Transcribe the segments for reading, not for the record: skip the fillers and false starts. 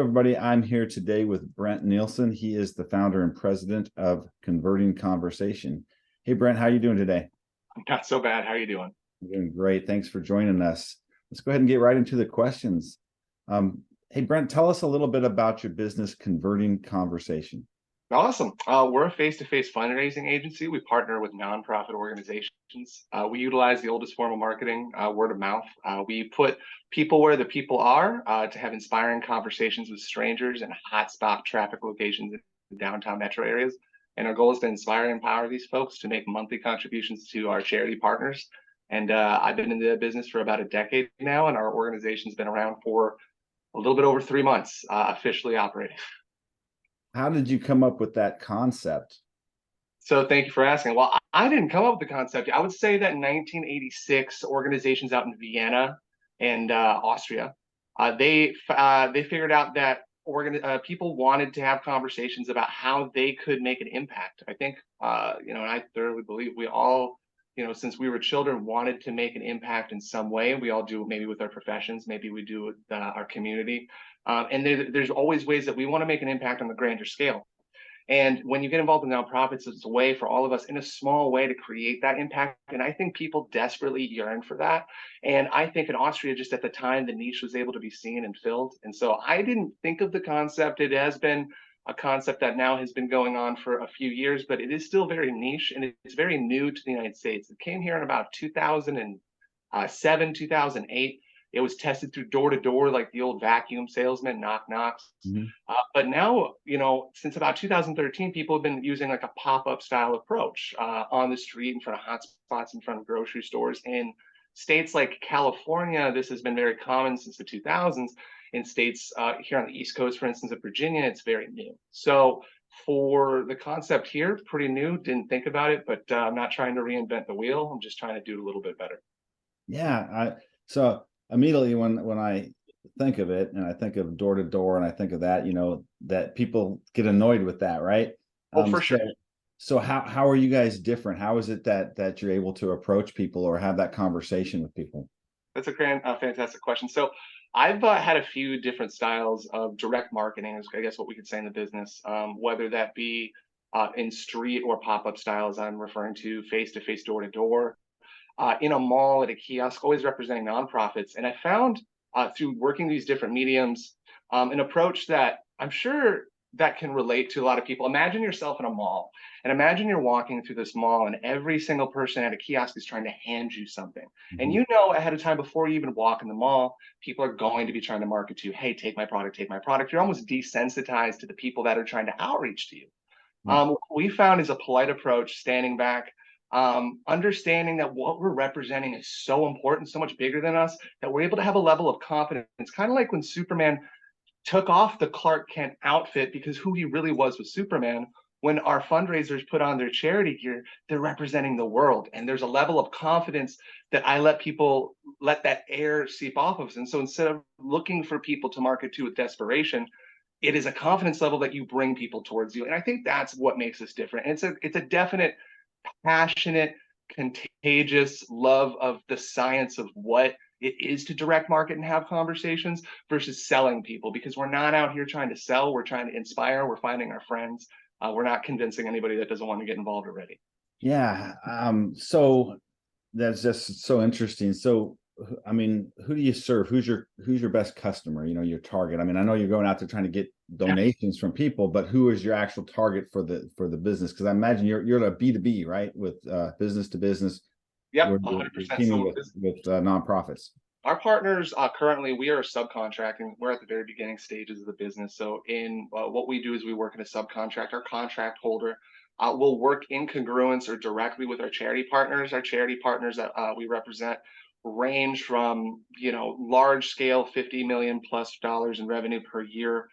everybody. I'm here today with Brent Nelson. He is the founder and president of Converting Conversation. Hey, Brent, how are you doing today? Not so bad. How are you doing? I'm doing great. Thanks for joining us. Let's go ahead and get right into the questions. Hey, Brent, tell us a little bit about your business, Converting Conversation. Awesome. We're a face-to-face fundraising agency. We partner with nonprofit organizations. We utilize the oldest form of marketing, word of mouth. We put people where the people are to have inspiring conversations with strangers in hotspot traffic locations in downtown metro areas. And our goal is to inspire and empower these folks to make monthly contributions to our charity partners. And I've been in the business for about a decade now, and our organization's been around for a little bit over 3 months, officially operating. How did you come up with that concept? So thank you for asking. Well, I didn't come up with the concept. I would say that in 1986, organizations out in Vienna and Austria, they figured out that people wanted to have conversations about how they could make an impact. I think and I thoroughly believe we all, since we were children, wanted to make an impact in some way. We all do it maybe with our professions, maybe we do with our community, and there's always ways that we want to make an impact on the grander scale. And when you get involved in nonprofits, it's a way for all of us in a small way to create that impact. And I think people desperately yearn for that. And I think in Austria, just at the time, the niche was able to be seen and filled. And so I didn't think of the concept. It has been a concept that now has been going on for a few years, but it is still very niche and it's very new to the United States. It came here in about 2007, 2008. It was tested through door to door, like the old vacuum salesman, knock knocks. Mhm. But now, since about 2013, people have been using like a pop-up style approach on the street, in front of hotspots, in front of grocery stores. In states like California, this has been very common since the 2000s. In states here on the East Coast, for instance, of Virginia, it's very new. So for the concept here, pretty new, didn't think about it, but I'm not trying to reinvent the wheel. I'm just trying to do it a little bit better. Yeah, so immediately when I think of it and I think of door to door and I think of that, that people get annoyed with that, right? Oh, for sure. So how are you guys different? How is it that you're able to approach people or have that conversation with people? That's a fantastic question. So I've had a few different styles of direct marketing, is I guess what we could say in the business, whether that be in street or pop-up styles I'm referring to, face-to-face, door-to-door, in a mall, at a kiosk, always representing nonprofits. And I found through working these different mediums, an approach that I'm sure that can relate to a lot of people. Imagine yourself in a mall, and imagine you're walking through this mall, and every single person at a kiosk is trying to hand you something. And Mhm. you know ahead of time, before you even walk in the mall, people are going to be trying to market to you. Hey, take my product, take my product. You're almost desensitized to the people that are trying to outreach to you. Yeah. What we found is a polite approach, standing back, understanding that what we're representing is so important, so much bigger than us, that we're able to have a level of confidence. It's kind of like when Superman took off the Clark Kent outfit, because who he really was Superman. When our fundraisers put on their charity gear, they're representing the world. And there's a level of confidence that I let people let that air seep off of us. And so instead of looking for people to market to with desperation, it is a confidence level that you bring people towards you. And I think that's what makes us different. And it's a definite passionate, contagious love of the science of what it is to direct market and have conversations versus selling people, because we're not out here trying to sell. We're trying to inspire. We're finding our friends. We're not convincing anybody that doesn't want to get involved already. Yeah. So that's just so interesting. So, I mean, who do you serve? Who's your best customer? Your target. I mean, I know you're going out there trying to get donations from people, but who is your actual target for the business? Because I imagine you're a B2B, right? With business to business. Yep, We're 100%. teaming So with nonprofits. our partners, currently, we are subcontracting. We're at the very beginning stages of the business. So in what we do is we work in a subcontract. Our contract holder will work in congruence or directly with our charity partners. Our charity partners that we represent range from large scale, 50 million plus dollars in revenue per year.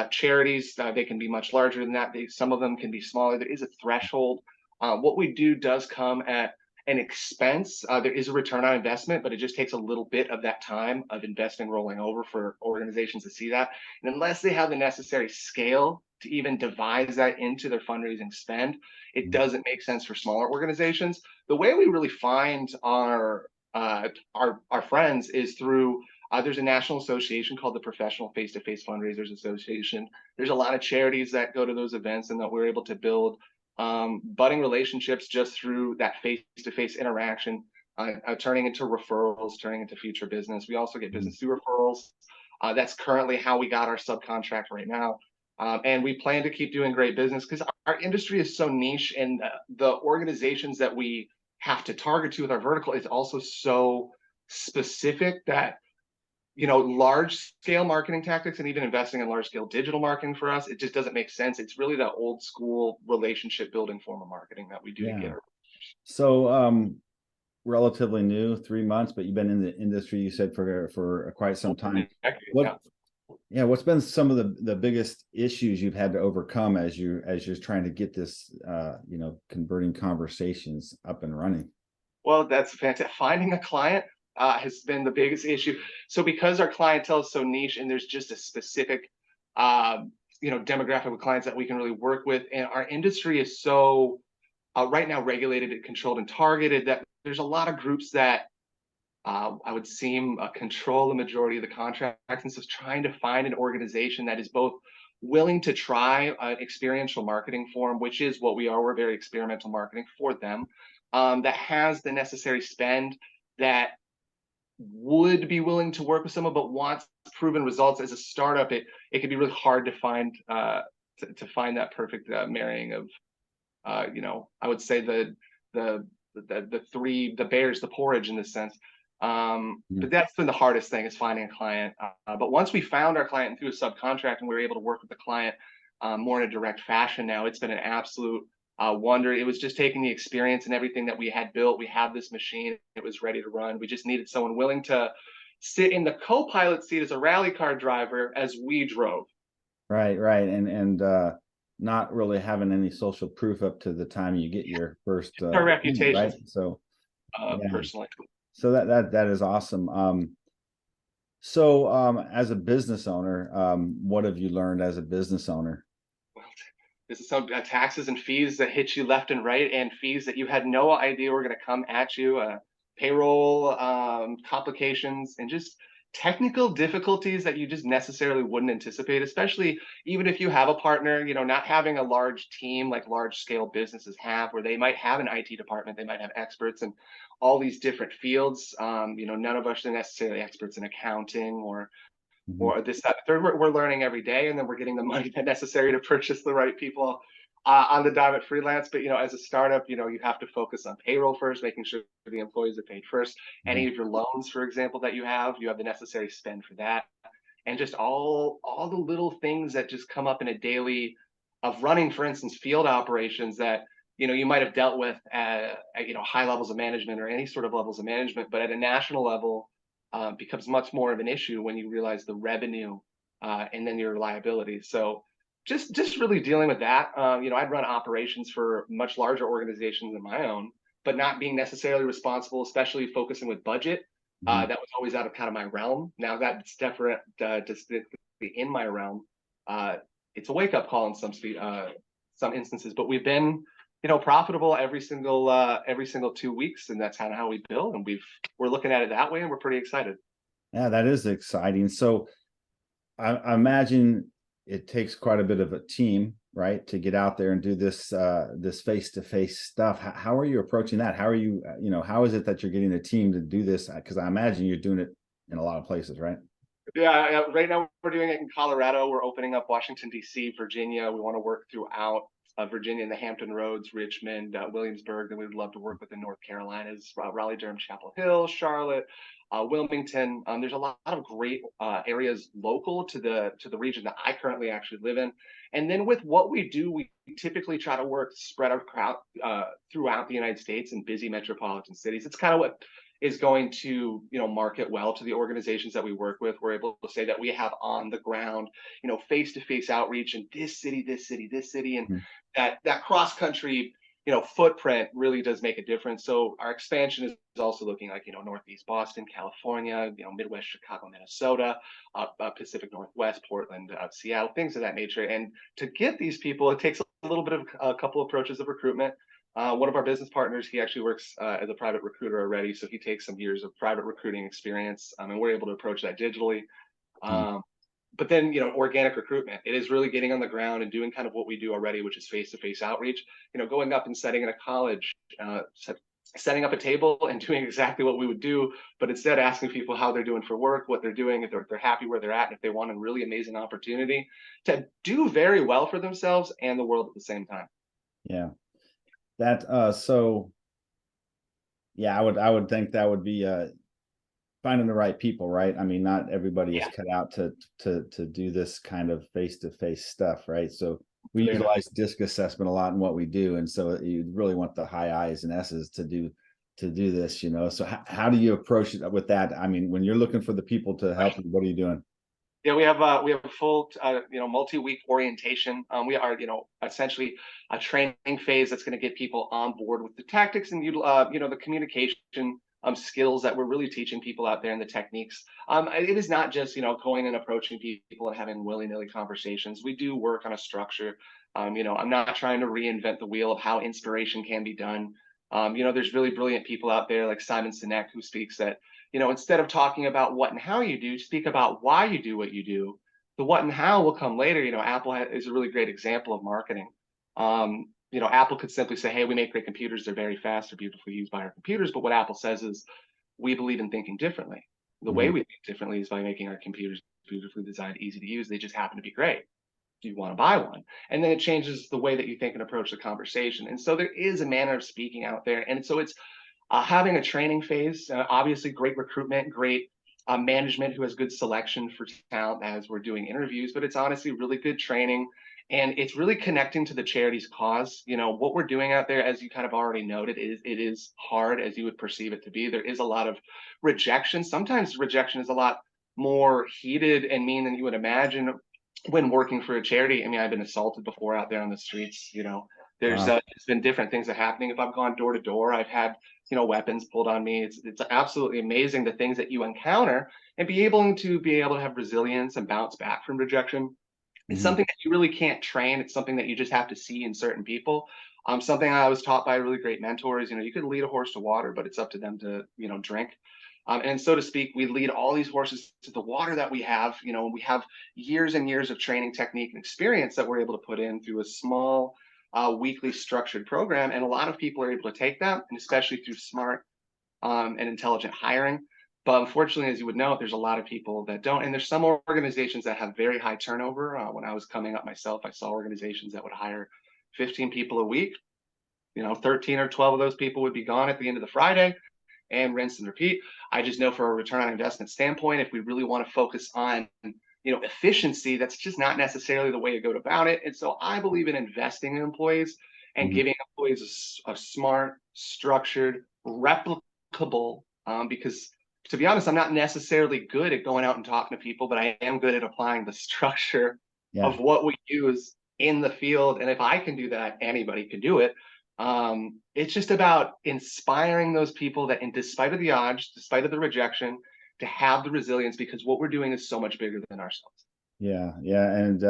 Charities, they can be much larger than that. Some of them can be smaller. There is a threshold. What we do does come at an expense. There is a return on investment, but it just takes a little bit of that time of investing rolling over for organizations to see that. And unless they have the necessary scale to even devise that into their fundraising spend, it doesn't make sense for smaller organizations. The way we really find our friends is through There's a national association called the Professional Face-to-Face Fundraisers Association. There's a lot of charities that go to those events, and that we're able to build budding relationships just through that face-to-face interaction, turning into referrals, turning into future business. We also get business through referrals. That's currently how we got our subcontract right now. And we plan to keep doing great business because our industry is so niche, and the organizations that we have to target to with our vertical is also so specific that, large scale marketing tactics and even investing in large scale digital marketing for us, it just doesn't make sense. It's really the old school relationship building form of marketing that we do to get Yeah. our. So, relatively new, 3 months, but you've been in the industry, you said, for quite some time. What, yeah, what's been some of the biggest issues you've had to overcome as you're trying to get this, converting conversations up and running? Well, that's fantastic. Finding a client has been the biggest issue. So because our clientele is so niche, and there's just a specific, demographic of clients that we can really work with, and our industry is so right now regulated and controlled and targeted, that there's a lot of groups that I would seem control the majority of the contracts. And so trying to find an organization that is both willing to try an experiential marketing form, which is what we are. We're very experimental marketing for them, that has the necessary spend, that would be willing to work with someone but wants proven results. As a startup, it can be really hard to find to find that perfect marrying of I would say the bears, the porridge in this sense. But that's been the hardest thing, is finding a client. But once we found our client through a subcontract and we were able to work with the client more in a direct fashion, now it's been an absolute wonder. It was just taking the experience and everything that we had built. We have this machine, it was ready to run. We just needed someone willing to sit in the co-pilot seat as a rally car driver as we drove. Right, right. And not really having any social proof up to the time you get your first Our reputation, right? So yeah. personally. So that is awesome. So as a business owner, what have you learned as a business owner? This is some taxes and fees that hit you left and right, and fees that you had no idea were going to come at you. Payroll complications, and just technical difficulties that you just necessarily wouldn't anticipate. Especially even if you have a partner, not having a large team like large scale businesses have, where they might have an IT department, they might have experts in all these different fields. None of us are necessarily experts in accounting or this, that, third. We're learning every day, and then we're getting the money necessary to purchase the right people on the dime at freelance. But as a startup, you have to focus on payroll first, making sure the employees are paid first. Any of your loans, for example, that you have the necessary spend for that, and just all the little things that just come up in a daily of running, for instance, field operations that you might have dealt with at high levels of management or any sort of levels of management, but at a national level becomes much more of an issue when you realize the revenue and then your liabilities. So just really dealing with that. I'd run operations for much larger organizations than my own, but not being necessarily responsible, especially focusing with budget. That was always out of kind of my realm. Now that's definitely in my realm. It's a wake up call in some instances, but we've been profitable every single 2 weeks, and that's kind of how we build. And we're looking at it that way, and we're pretty excited. Yeah, that is exciting. So I imagine it takes quite a bit of a team, right, to get out there and do this face-to-face stuff. How are you approaching that? How are you, how is it that you're getting a team to do this? Because I imagine you're doing it in a lot of places, right? Yeah, right now we're doing it in Colorado. We're opening up Washington, D.C., Virginia. We want to work throughout Virginia and the Hampton Roads, Richmond, Williamsburg. Then we'd love to work with the North Carolinas, Raleigh, Durham, Chapel Hill, Charlotte, Wilmington. There's a lot of great areas local to the region that I currently actually live in. And then with what we do, we typically try to work spread out throughout the United States in busy metropolitan cities. It's kind of what is going to market well to the organizations that we work with. We're able to say that we have on the ground face-to-face outreach in this city, this city, this city, and that cross country footprint really does make a difference. So our expansion is also looking like Northeast Boston, California, Midwest Chicago, Minnesota, Pacific Northwest, Portland, Seattle, things of that nature. And to get these people, it takes a little bit of a couple approaches of recruitment. One of our business partners, he actually works as a private recruiter already, so he takes some years of private recruiting experience, and we're able to approach that digitally. Mm. Um, but then, organic recruitment, it is really getting on the ground and doing kind of what we do already, which is face-to-face outreach. Going up and setting in a college, setting up a table and doing exactly what we would do, but instead asking people how they're doing for work, what they're doing, if they're happy where they're at, and if they want a really amazing opportunity to do very well for themselves and the world at the same time. Yeah. That so yeah, I would think that would be finding the right people, right? I mean, not everybody is Yeah, cut out to do this kind of face-to-face stuff, right? So we fair enough. utilize disc assessment a lot in what we do, and so you really want the high I's and S's to do this, you know. So how do you approach it with that? I mean, when you're looking for the people to help you, what are you doing? Yeah, we have a full multi-week orientation. We are essentially a training phase that's going to get people on board with the tactics and the communication skills that we're really teaching people out there and the techniques. It is not just going and approaching people and having willy-nilly conversations. We do work on a structure. I'm not trying to reinvent the wheel of how inspiration can be done. There's really brilliant people out there like Simon Sinek who speaks that instead of talking about what and how you do, speak about why you do what you do. The what and how will come later. Apple is a really great example of marketing. Apple could simply say, hey, we make great computers. They're very fast. They're beautifully used by our computers. But what Apple says is, we believe in thinking differently. The way Mhm. we think differently is by making our computers beautifully designed, easy to use. They just happen to be great. Do you want to buy one? And then it changes the way that you think and approach the conversation. And so there is a manner of speaking out there. And so it's having a training phase, obviously great recruitment, great management who has good selection for talent as we're doing interviews, but it's honestly really good training. And it's really connecting to the charity's cause. What we're doing out there, as you kind of already noted, it is hard as you would perceive it to be. There is a lot of rejection. Sometimes rejection is a lot more heated and mean than you would imagine when working for a charity. I mean, I've been assaulted before out there on the streets. There's Wow. been different things that happening. If I've gone door to door, I've had weapons pulled on me. It's absolutely amazing the things that you encounter and be able to have resilience and bounce back from rejection. It's Mhm. something that you really can't train. It's something that you just have to see in certain people. Something I was taught by a really great mentor is, you can lead a horse to water, but it's up to them to, drink. And so to speak, we lead all these horses to the water that we have, and we have years and years of training technique and experience that we're able to put in through a small weekly structured program. And a lot of people are able to take that, and especially through smart and intelligent hiring. But unfortunately, as you would know, there's a lot of people that don't. And there's some organizations that have very high turnover. When I was coming up myself, I saw organizations that would hire 15 people a week. 13 or 12 of those people would be gone at the end of the Friday, and rinse and repeat. I just know for a return on investment standpoint, if we really want to focus on efficiency, that's just not necessarily the way to go about it. And so I believe in investing in employees and Mhm. giving employees a smart, structured, replicable. Because to be honest, I'm not necessarily good at going out and talking to people, but I am good at applying the structure Yeah. of what we use in the field. And if I can do that, anybody can do it. It's just about inspiring those people that, in despite of the odds, despite of the rejection, to have the resilience, because what we're doing is so much bigger than ourselves. Yeah. Yeah. And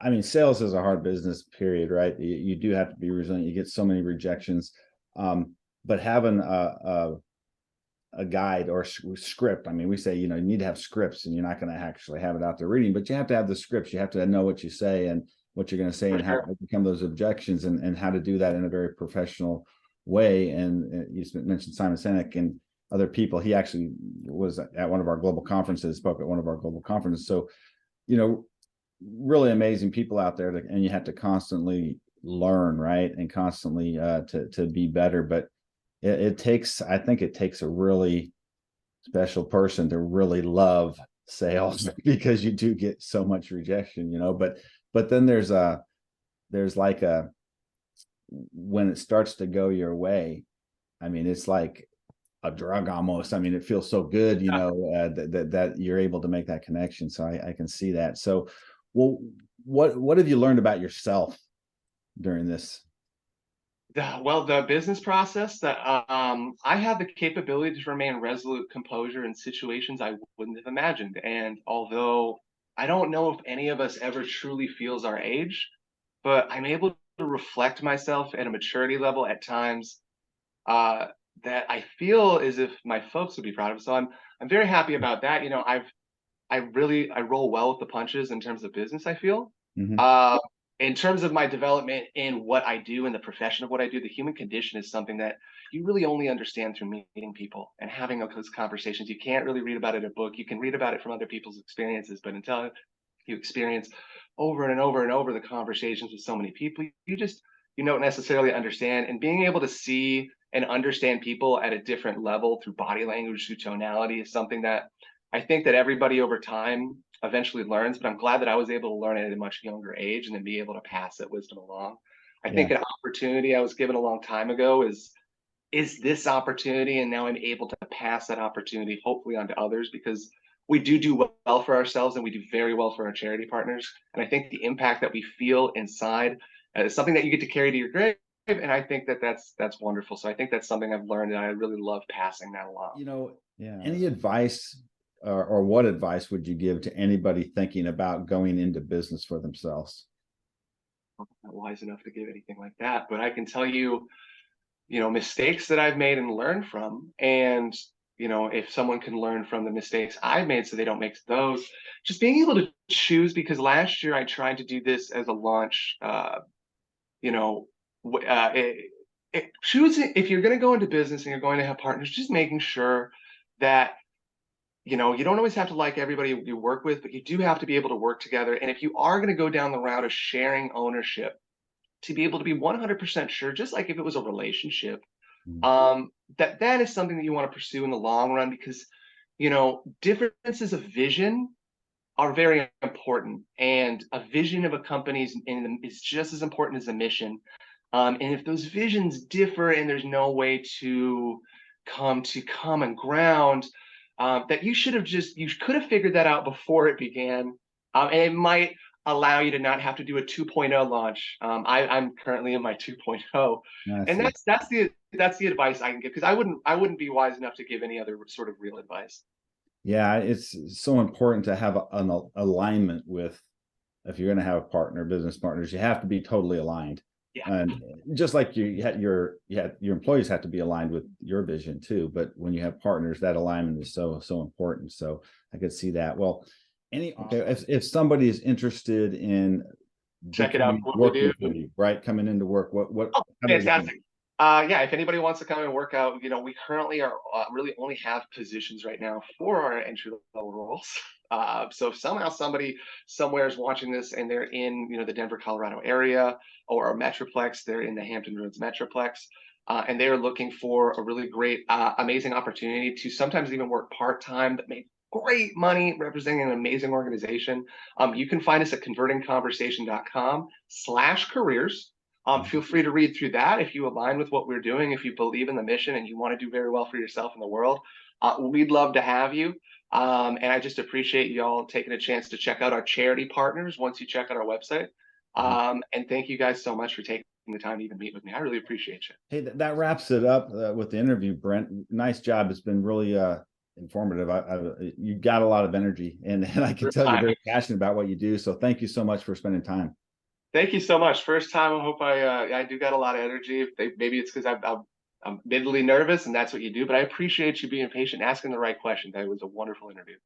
I mean, sales is a hard business, period, right? You do have to be resilient. You get so many rejections. But having a guide or script, I mean, we say, you need to have scripts, and you're not going to actually have it out there reading, but you have to have the scripts. You have to know what you say and what you're going to say For and how to sure. overcome those objections, and how to do that in a very professional way. And you mentioned Simon Sinek and other people. He actually was at one of our global conferences, spoke at one of our global conferences. So, you know, really amazing people out there, and you have to constantly learn, right, and constantly to be better. But it takes, I think it takes a really special person to really love sales because you do get so much rejection, but then there's like when it starts to go your way, I mean, it's like a drug almost. I mean, it feels so good, that you're able to make that connection. So I can see that. So, well, what have you learned about yourself during this? Well, the business process that I have the capability to remain resolute composure in situations I wouldn't have imagined. And although I don't know if any of us ever truly feels our age, but I'm able to reflect myself at a maturity level at times uh, that I feel as if my folks would be proud of. So I'm very happy about that. You know, I roll well with the punches in terms of business, I feel. Hmm. Uh, in terms of my development in what I do in the profession of what I do, the human condition is something that you really only understand through meeting people and having those conversations. You can't really read about it in a book. You can read about it from other people's experiences, but until you experience over and over and over the conversations with so many people, you don't necessarily understand. And being able to see and understand people at a different level through body language, through tonality is something that I think that everybody over time eventually learns, but I'm glad that I was able to learn it at a much younger age and then be able to pass that wisdom along. I Yeah. think an opportunity I was given a long time ago is this opportunity, and now I'm able to pass that opportunity hopefully on to others, because we do well for ourselves and we do very well for our charity partners. And I think the impact that we feel inside is something that you get to carry to your grave. And I think that that's wonderful. So I think that's something I've learned, and I really love passing that along. You know, yeah. Any advice or what advice would you give to anybody thinking about going into business for themselves? I'm not wise enough to give anything like that, but I can tell you, mistakes that I've made and learned from. And, if someone can learn from the mistakes I've made so they don't make those, just being able to choose, because last year I tried to do this as a launch, you know, choosing, if you're going to go into business and you're going to have partners, just making sure that, you don't always have to like everybody you work with, but you do have to be able to work together. And if you are going to go down the route of sharing ownership, to be able to be 100% sure, just like if it was a relationship, Mhm. that is something that you want to pursue in the long run, because differences of vision are very important, and a vision of a company is just as important as a mission. And if those visions differ and there's no way to come to common ground, that you could have figured that out before it began. And it might allow you to not have to do a 2.0 launch. I'm currently in my 2.0, I and see. that's the advice I can give, because I wouldn't be wise enough to give any other sort of real advice. Yeah, it's so important to have an alignment with, if you're going to have a partner, business partners, you have to be totally aligned. Yeah. And just like your employees have to be aligned with your vision too. But when you have partners, that alignment is so important. So I could see that. Well, okay, if somebody is interested in Check it out becoming what we do. working for you, right? Coming into work, Oh, how do they? fantastic. Yeah, if anybody wants to come and work out, we currently are really only have positions right now for our entry level roles. So if somehow somebody somewhere is watching this and they're in, the Denver, Colorado area, or a Metroplex, they're in the Hampton Roads Metroplex, and they are looking for a really great, amazing opportunity to sometimes even work part-time, but make great money representing an amazing organization. You can find us at convertingconversation.com/careers. Feel free to read through that if you align with what we're doing, if you believe in the mission and you want to do very well for yourself in the world. We'd love to have you. And I just appreciate y'all taking a chance to check out our charity partners once you check out our website. Mhm. And thank you guys so much for taking the time to even meet with me. I really appreciate you. Hey, that wraps it up with the interview, Brent. Nice job. It's been really informative. You got a lot of energy, and I can tell you're very passionate about what you do. So thank you so much for spending time. Thank you so much. First time. I hope I do got a lot of energy. Maybe it's because I'm admittedly nervous, and that's what you do. But I appreciate you being patient, and asking the right questions. That was a wonderful interview.